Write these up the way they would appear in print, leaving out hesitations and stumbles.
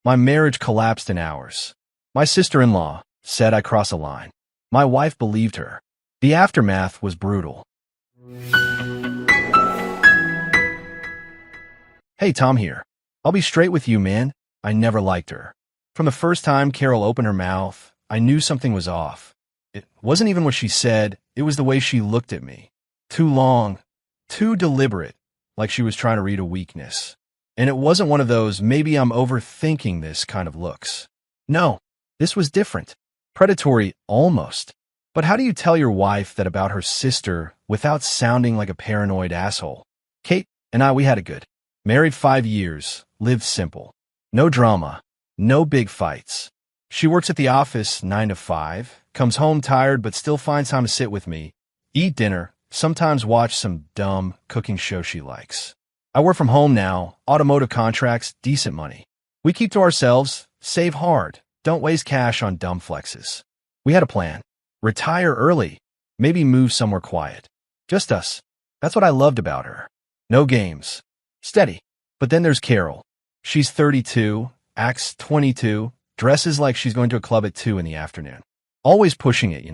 My marriage collapsed in hours. My sister-in-law said I crossed a line. My wife believed her. The aftermath was brutal. Hey, Tom here. I'll be straight with you, man. I never liked her. From the first time Carol opened her mouth, I knew something was off. It wasn't even what she said, it was the way she looked at me. Too long, too deliberate, like she was trying to read a weakness. And it wasn't one of those, maybe I'm overthinking this kind of looks. No, this was different. Predatory, almost. But how do you tell your wife that about her sister without sounding like a paranoid asshole? Kate and I, we had it good. Married 5 years, lived simple. No drama, no big fights. She works at the office 9 to 5, comes home tired but still finds time to sit with me, eat dinner, sometimes watch some dumb cooking show she likes. I work from home now, automotive contracts, decent money. We keep to ourselves, save hard, don't waste cash on dumb flexes. We had a plan. Retire early, maybe move somewhere quiet. Just us. That's what I loved about her. No games. Steady. But then there's Carol. She's 32, acts 22, dresses like she's going to a club at 2 in the afternoon. Always pushing it,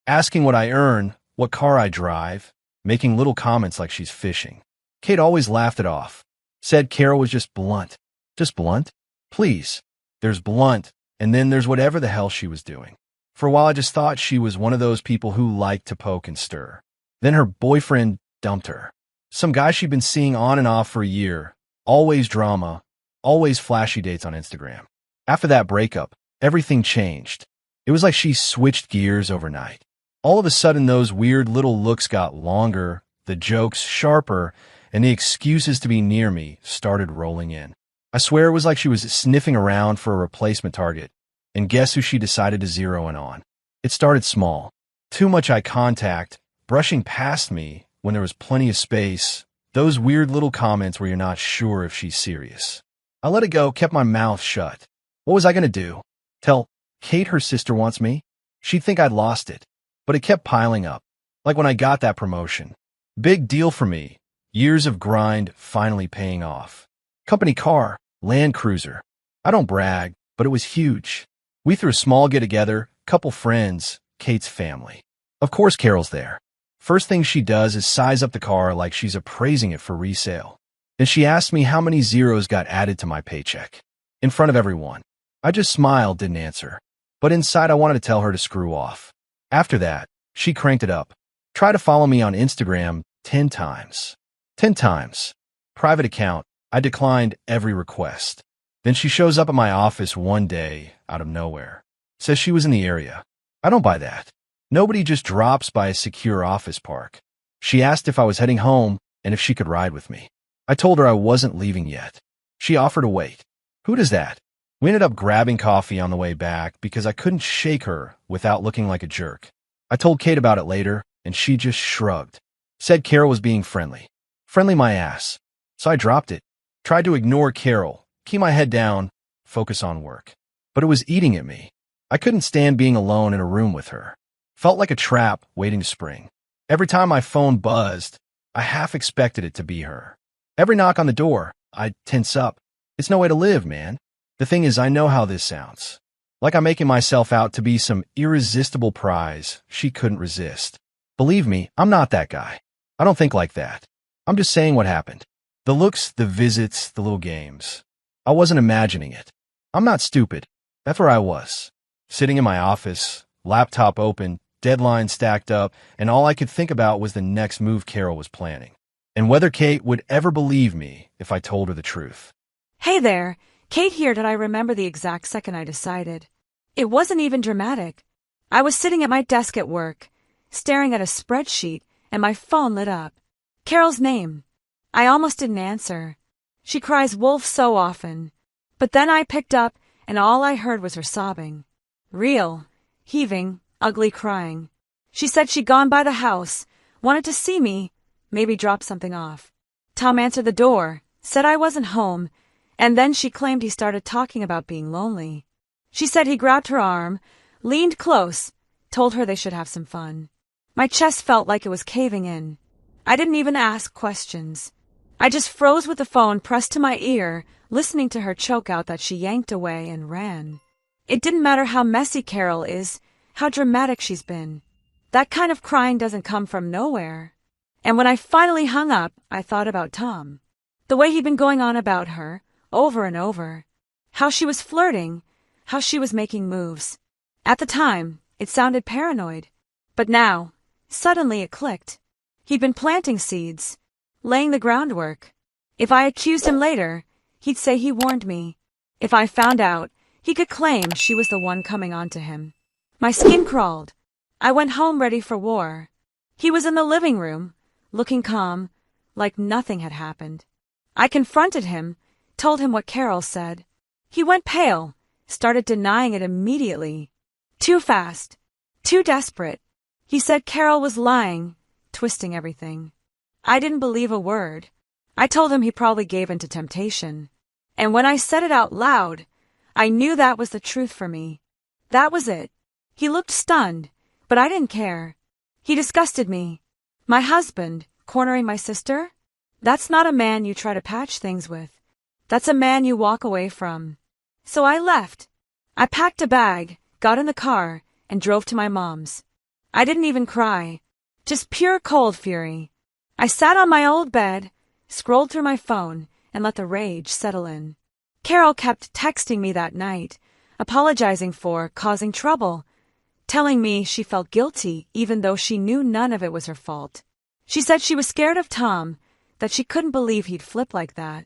Asking what I earn, what car I drive, making little comments like she's fishing. Kate always laughed it off. Said Carol was just blunt. Just blunt? Please. There's blunt, and then there's whatever the hell she was doing. For a while I just thought she was one of those people who liked to poke and stir. Then her boyfriend dumped her. Some guy she'd been seeing on and off for a year. Always drama. Always flashy dates on Instagram. After that breakup, everything changed. It was like she switched gears overnight. All of a sudden those weird little looks got longer, the jokes sharper, and the excuses to be near me started rolling in. I swear it was like she was sniffing around for a replacement target. And guess who she decided to zero in on? It started small. Too much eye contact, brushing past me when there was plenty of space, those weird little comments where you're not sure if she's serious. I let it go, kept my mouth shut. What was I going to do? Tell Kate her sister wants me? She'd think I'd lost it. But it kept piling up. Like when I got that promotion. Big deal for me. Years of grind finally paying off. Company car, Land Cruiser. I don't brag, but it was huge. We threw a small get-together, couple friends, Kate's family. Of course Carol's there. First thing she does is size up the car like she's appraising it for resale. Then she asked me how many zeros got added to my paycheck. In front of everyone. I just smiled, didn't answer. But inside I wanted to tell her to screw off. After that, she cranked it up. Tried to follow me on Instagram 10 times. 10 times. Private account. I declined every request. Then she shows up at my office one day, out of nowhere. Says she was in the area. I don't buy that. Nobody just drops by a secure office park. She asked if I was heading home and if she could ride with me. I told her I wasn't leaving yet. She offered to wait. Who does that? We ended up grabbing coffee on the way back because I couldn't shake her without looking like a jerk. I told Kate about it later, and she just shrugged. Said Carol was being friendly. Friendly my ass. So I dropped it. Tried to ignore Carol, keep my head down, focus on work. But it was eating at me. I couldn't stand being alone in a room with her. Felt like a trap waiting to spring. Every time my phone buzzed, I half expected it to be her. Every knock on the door, I'd tense up. It's no way to live, man. The thing is, I know how this sounds. Like I'm making myself out to be some irresistible prize she couldn't resist. Believe me, I'm not that guy. I don't think like that. I'm just saying what happened. The looks, the visits, the little games. I wasn't imagining it. I'm not stupid. That's where I was. Sitting in my office, laptop open, deadline stacked up, and all I could think about was the next move Carol was planning. And whether Kate would ever believe me if I told her the truth. Hey there, Kate here. Did I remember the exact second I decided? It wasn't even dramatic. I was sitting at my desk at work, staring at a spreadsheet, and my phone lit up. Carol's name. I almost didn't answer. She cries wolf so often. But then I picked up, and all I heard was her sobbing. Real, heaving, ugly crying. She said she'd gone by the house, wanted to see me, maybe drop something off. Tom answered the door, said I wasn't home, and then she claimed he started talking about being lonely. She said he grabbed her arm, leaned close, told her they should have some fun. My chest felt like it was caving in. I didn't even ask questions. I just froze with the phone pressed to my ear, listening to her choke out that she yanked away and ran. It didn't matter how messy Carol is, how dramatic she's been. That kind of crying doesn't come from nowhere. And when I finally hung up, I thought about Tom. The way he'd been going on about her, over and over. How she was flirting, how she was making moves. At the time, it sounded paranoid. But now, suddenly it clicked. He'd been planting seeds, laying the groundwork. If I accused him later, he'd say he warned me. If I found out, he could claim she was the one coming on to him. My skin crawled. I went home ready for war. He was in the living room, looking calm, like nothing had happened. I confronted him, told him what Carol said. He went pale, started denying it immediately. Too fast, too desperate. He said Carol was lying, twisting everything. I didn't believe a word. I told him he probably gave in to temptation. And when I said it out loud, I knew that was the truth for me. That was it. He looked stunned, but I didn't care. He disgusted me. My husband, cornering my sister? That's not a man you try to patch things with. That's a man you walk away from. So I left. I packed a bag, got in the car, and drove to my mom's. I didn't even cry. Just pure cold fury. I sat on my old bed, scrolled through my phone, and let the rage settle in. Carol kept texting me that night, apologizing for causing trouble, telling me she felt guilty even though she knew none of it was her fault. She said she was scared of Tom, that she couldn't believe he'd flip like that.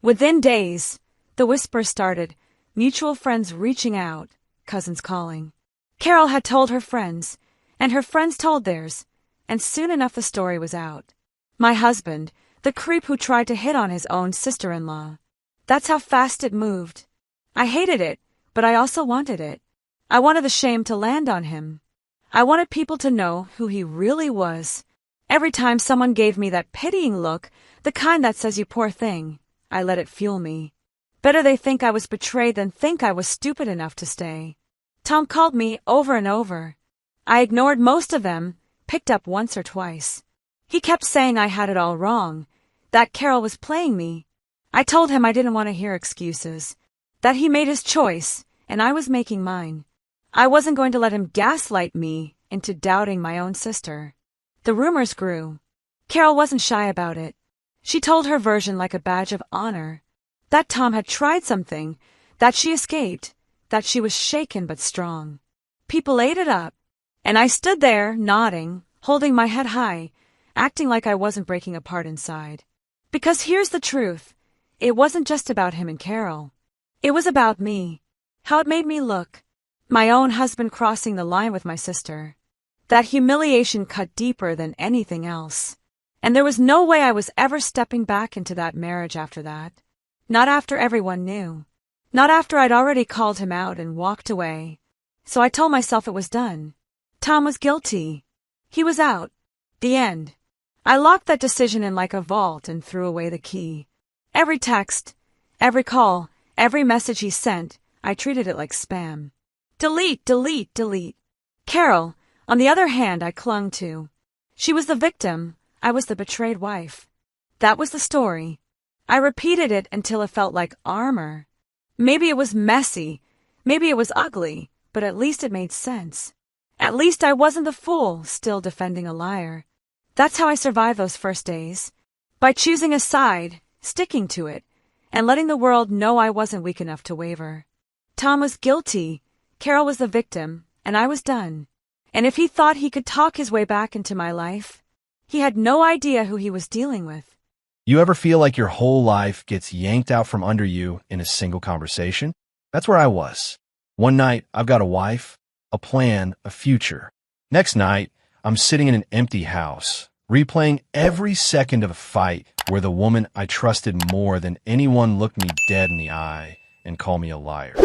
Within days, the whispers started, mutual friends reaching out, cousins calling. Carol had told her friends, and her friends told theirs, and soon enough the story was out. My husband, the creep who tried to hit on his own sister-in-law. That's how fast it moved. I hated it, but I also wanted it. I wanted the shame to land on him. I wanted people to know who he really was. Every time someone gave me that pitying look, the kind that says you poor thing, I let it fuel me. Better they think I was betrayed than think I was stupid enough to stay. Tom called me over and over. I ignored most of them, picked up once or twice. He kept saying I had it all wrong, that Carol was playing me. I told him I didn't want to hear excuses, that he made his choice, and I was making mine. I wasn't going to let him gaslight me into doubting my own sister. The rumors grew. Carol wasn't shy about it. She told her version like a badge of honor. That Tom had tried something, that she escaped, that she was shaken but strong. People ate it up, and I stood there, nodding, holding my head high, acting like I wasn't breaking apart inside. Because here's the truth. It wasn't just about him and Carol. It was about me. How it made me look. My own husband crossing the line with my sister. That humiliation cut deeper than anything else. And there was no way I was ever stepping back into that marriage after that. Not after everyone knew. Not after I'd already called him out and walked away. So I told myself it was done. Tom was guilty. He was out. The end. I locked that decision in like a vault and threw away the key. Every text, every call, every message he sent, I treated it like spam. Delete, delete, delete. Carol, on the other hand, I clung to. She was the victim. I was the betrayed wife. That was the story. I repeated it until it felt like armor. Maybe it was messy. Maybe it was ugly, but at least it made sense. At least I wasn't the fool still defending a liar. That's how I survived those first days. By choosing a side, sticking to it, and letting the world know I wasn't weak enough to waver. Tom was guilty, Carol was the victim, and I was done. And if he thought he could talk his way back into my life, he had no idea who he was dealing with. You ever feel like your whole life gets yanked out from under you in a single conversation? That's where I was. One night, I've got a wife, a plan, a future. Next night, I'm sitting in an empty house, replaying every second of a fight where the woman I trusted more than anyone looked me dead in the eye and called me a liar.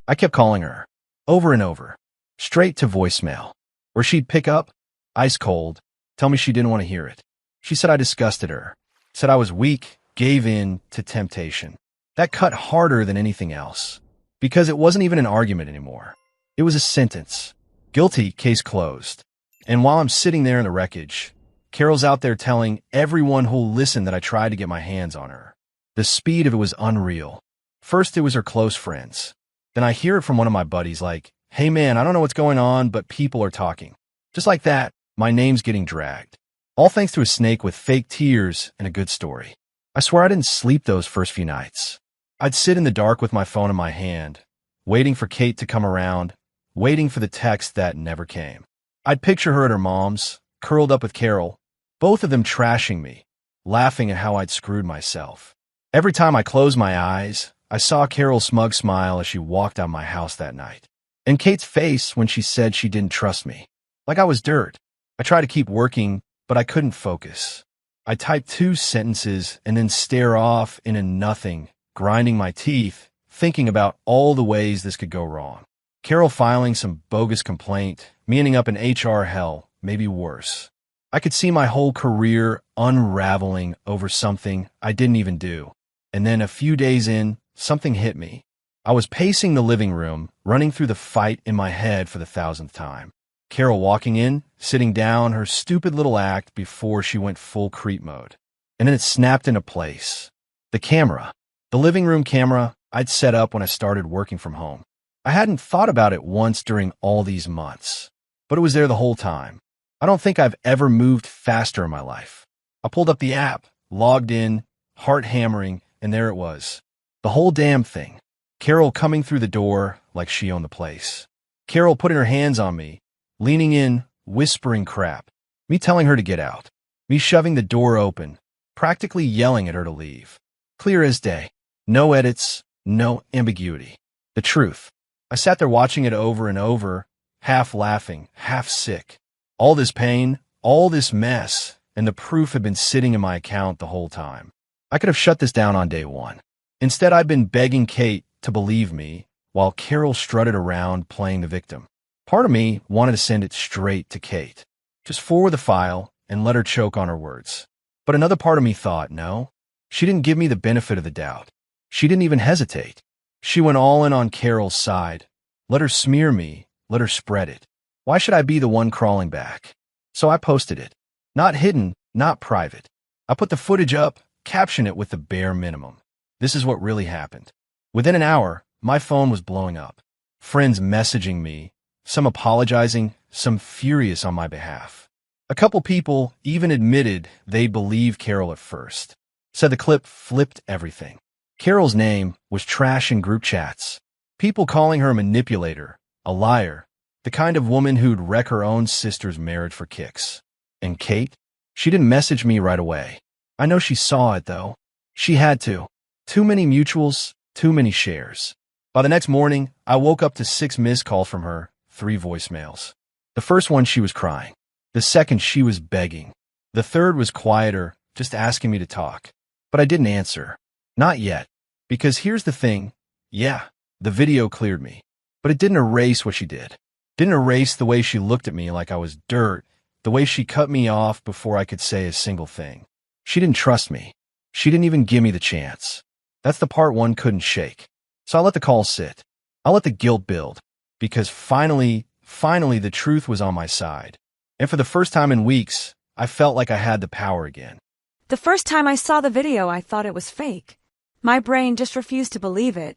I kept calling her, over and over, straight to voicemail, where she'd pick up, ice cold, tell me she didn't want to hear it. She said I disgusted her, said I was weak, gave in to temptation. That cut harder than anything else, because it wasn't even an argument anymore. It was a sentence. Guilty, case closed. And while I'm sitting there in the wreckage, Carol's out there telling everyone who'll listen that I tried to get my hands on her. The speed of it was unreal. First, it was her close friends. Then I hear it from one of my buddies like, "Hey man, I don't know what's going on, but people are talking." Just like that, my name's getting dragged. All thanks to a snake with fake tears and a good story. I swear I didn't sleep those first few nights. I'd sit in the dark with my phone in my hand, waiting for Kate to come around, waiting for the text that never came. I'd picture her at her mom's, curled up with Carol, both of them trashing me, laughing at how I'd screwed myself. Every time I closed my eyes, I saw Carol's smug smile as she walked out my house that night, and Kate's face when she said she didn't trust me. Like I was dirt. I tried to keep working, but I couldn't focus. I type 2 sentences and then stare off into nothing, grinding my teeth, thinking about all the ways this could go wrong. Carol filing some bogus complaint, me ending up in HR hell, maybe worse. I could see my whole career unraveling over something I didn't even do. And then a few days in, something hit me. I was pacing the living room, running through the fight in my head for the 1,000th time. Carol walking in, sitting down, her stupid little act before she went full creep mode. And then it snapped into place. The camera. The living room camera I'd set up when I started working from home. I hadn't thought about it once during all these months, but it was there the whole time. I don't think I've ever moved faster in my life. I pulled up the app, logged in, heart hammering, and there it was. The whole damn thing. Carol coming through the door like she owned the place. Carol putting her hands on me, leaning in, whispering crap. Me telling her to get out. Me shoving the door open, practically yelling at her to leave. Clear as day. No edits, no ambiguity. The truth. I sat there watching it over and over, half laughing, half sick. All this pain, all this mess, and the proof had been sitting in my account the whole time. I could have shut this down on day one. Instead, I'd been begging Kate to believe me while Carol strutted around playing the victim. Part of me wanted to send it straight to Kate. Just forward the file and let her choke on her words. But another part of me thought, no, she didn't give me the benefit of the doubt. She didn't even hesitate. She went all in on Carol's side. Let her smear me, let her spread it. Why should I be the one crawling back? So I posted it. Not hidden, not private. I put the footage up, captioned it with the bare minimum. This is what really happened. Within an hour, my phone was blowing up. Friends messaging me, some apologizing, some furious on my behalf. A couple people even admitted they believed Carol at first. Said the clip flipped everything. Carol's name was trash in group chats. People calling her a manipulator, a liar, the kind of woman who'd wreck her own sister's marriage for kicks. And Kate? She didn't message me right away. I know she saw it, though. She had to. Too many mutuals, too many shares. By the next morning, I woke up to 6 missed calls from her, 3 voicemails. The first one, she was crying. The second, she was begging. The third was quieter, just asking me to talk. But I didn't answer. Not yet. Because here's the thing. Yeah, the video cleared me. But it didn't erase what she did. Didn't erase the way she looked at me like I was dirt, the way she cut me off before I could say a single thing. She didn't trust me. She didn't even give me the chance. That's the part one couldn't shake. So I let the call sit. I let the guilt build. Because finally, the truth was on my side. And for the first time in weeks, I felt like I had the power again. The first time I saw the video, I thought it was fake. My brain just refused to believe it.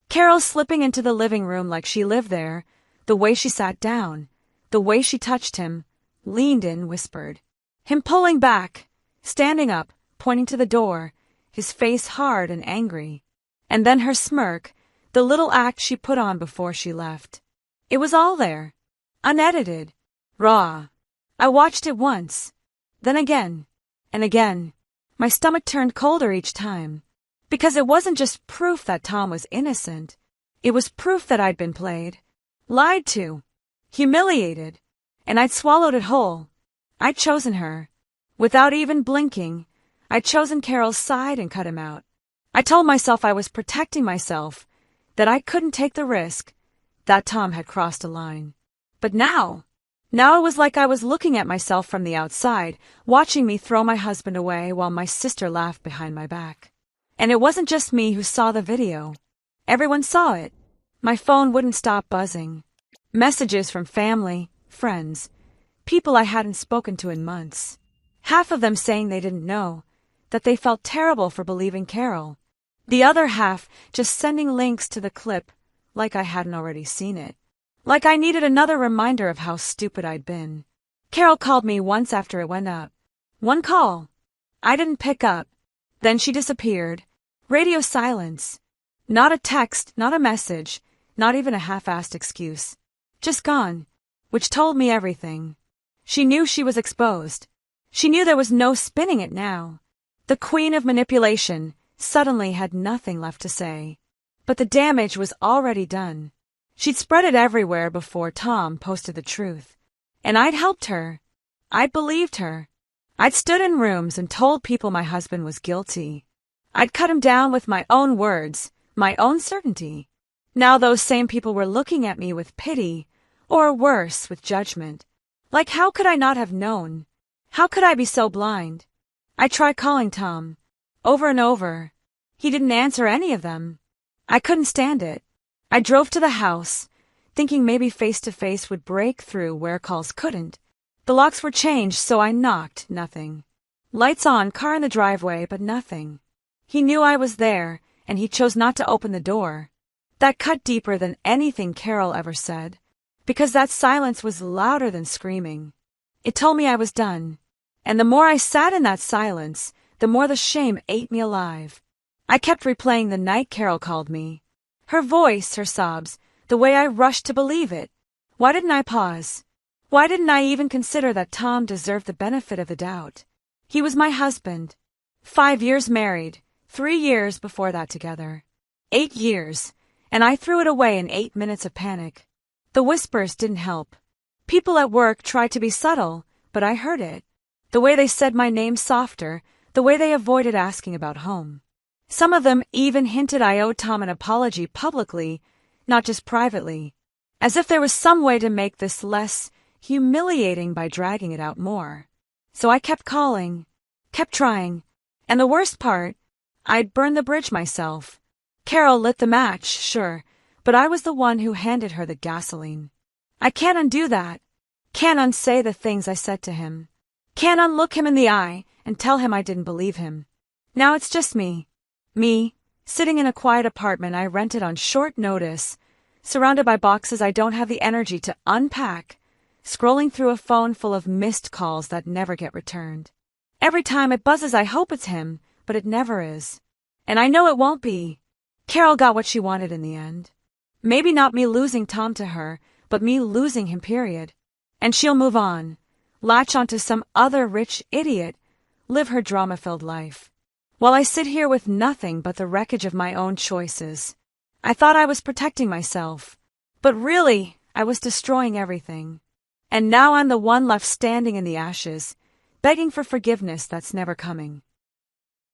Carol slipping into the living room like she lived there, the way she sat down, the way she touched him, leaned in, whispered. Him pulling back, standing up, pointing to the door, his face hard and angry. And then her smirk, the little act she put on before she left. It was all there, unedited, raw. I watched it once, then again, and again. My stomach turned colder each time. Because it wasn't just proof that Tom was innocent. It was proof that I'd been played, lied to, humiliated, and I'd swallowed it whole. I'd chosen her. Without even blinking, I'd chosen Carol's side and cut him out. I told myself I was protecting myself, that I couldn't take the risk, that Tom had crossed a line. But now it was like I was looking at myself from the outside, watching me throw my husband away while my sister laughed behind my back. And it wasn't just me who saw the video. Everyone saw it. My phone wouldn't stop buzzing. Messages from family, friends, people I hadn't spoken to in months. Half of them saying they didn't know, that they felt terrible for believing Carol. The other half just sending links to the clip like I hadn't already seen it. Like I needed another reminder of how stupid I'd been. Carol called me once after it went up. One call. I didn't pick up. Then she disappeared. Radio silence. Not a text, not a message, not even a half-assed excuse. Just gone. Which told me everything. She knew she was exposed. She knew there was no spinning it now. The queen of manipulation suddenly had nothing left to say. But the damage was already done. She'd spread it everywhere before Tom posted the truth. And I'd helped her. I'd believed her. I'd stood in rooms and told people my husband was guilty. I'd cut him down with my own words, my own certainty. Now those same people were looking at me with pity, or worse, with judgment. Like, how could I not have known? How could I be so blind? I tried calling Tom, over and over. He didn't answer any of them. I couldn't stand it. I drove to the house, thinking maybe face-to-face would break through where calls couldn't. The locks were changed, so I knocked, nothing. Lights on, car in the driveway, but nothing. He knew I was there, and he chose not to open the door. That cut deeper than anything Carol ever said, because that silence was louder than screaming. It told me I was done, and the more I sat in that silence, the more the shame ate me alive. I kept replaying the night Carol called me. Her voice, her sobs, the way I rushed to believe it. Why didn't I pause? Why didn't I even consider that Tom deserved the benefit of the doubt? He was my husband. 5 years married, 3 years before that together. 8 years, and I threw it away in 8 minutes of panic. The whispers didn't help. People at work tried to be subtle, but I heard it. The way they said my name softer, the way they avoided asking about home. Some of them even hinted I owed Tom an apology publicly, not just privately, as if there was some way to make this less humiliating by dragging it out more. So I kept calling, kept trying, and the worst part, I'd burned the bridge myself. Carol lit the match, sure, but I was the one who handed her the gasoline. I can't undo that. Can't unsay the things I said to him. Can't unlook him in the eye and tell him I didn't believe him. Now it's just me. Me, sitting in a quiet apartment I rented on short notice, surrounded by boxes I don't have the energy to unpack, scrolling through a phone full of missed calls that never get returned. Every time it buzzes I hope it's him, but it never is. And I know it won't be. Carol got what she wanted in the end. Maybe not me losing Tom to her, but me losing him, period. And she'll move on, latch onto some other rich idiot, live her drama-filled life. While I sit here with nothing but the wreckage of my own choices. I thought I was protecting myself, but really I was destroying everything. And now I'm the one left standing in the ashes, begging for forgiveness that's never coming.